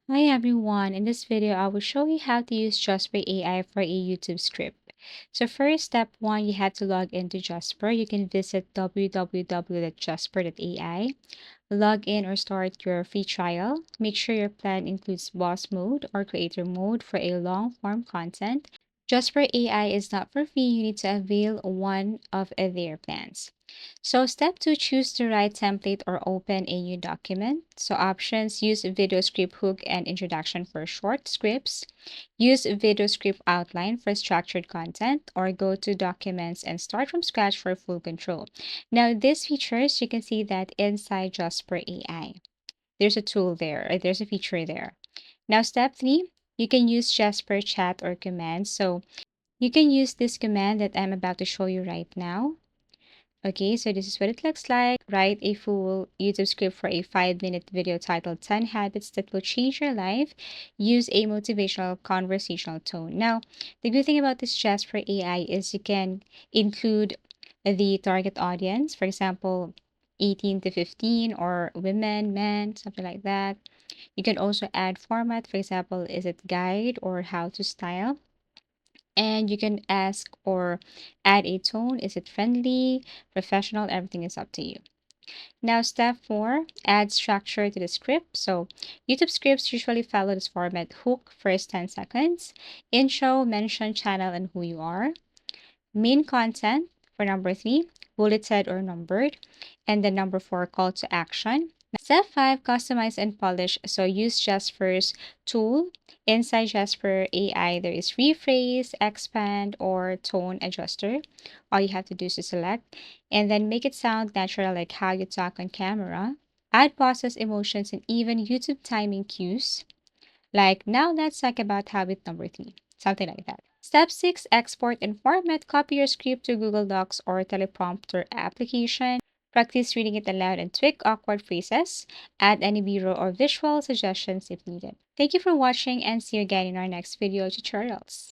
Hi everyone, in this video I will show you how to use Jasper AI for a YouTube script. So first, step 1, you have to log into Jasper. You can visit www.jasper.ai. Log in or start your free trial. Make sure your plan includes boss mode or creator mode for a long form content. Jasper AI is not for free. You need to avail one of their plans. So step 2, choose the right template or open a new document. So options, use video script hook and introduction for short scripts. Use video script outline for structured content, or go to documents and start from scratch for full control. Now these features, you can see that inside Jasper AI. There's a tool there, or there's a feature there. Now step 3, you can use Jasper chat or command. So you can use this command that I'm about to show you right now. Okay, so this is what it looks like. Write a full YouTube script for a 5-minute video titled 10 Habits That Will Change Your Life. Use a motivational conversational tone. Now, the good thing about this Jasper AI is you can include the target audience, for example, 18 to 15 or women, men, something like that. You can also add format, for example, is it guide or how to style? And you can ask or add a tone. Is it friendly, professional? Everything is up to you. Now, step 4, add structure to the script. So, YouTube scripts usually follow this format: hook, first 10 seconds, intro, mention channel and who you are, main content for number 3, bulleted or numbered, and then number 4, call to action. Step 5, customize and polish. So use Jasper's tool. Inside Jasper AI, there is rephrase, expand, or tone adjuster. All you have to do is to select and then make it sound natural, like how you talk on camera. Add pauses, emotions, and even YouTube timing cues. Like, now let's talk about habit number 3, something like that. Step 6, export and format. Copy your script to Google Docs or teleprompter application. Practice reading it aloud and tweak awkward phrases. Add any B-roll or visual suggestions if needed. Thank you for watching and see you again in our next video tutorials.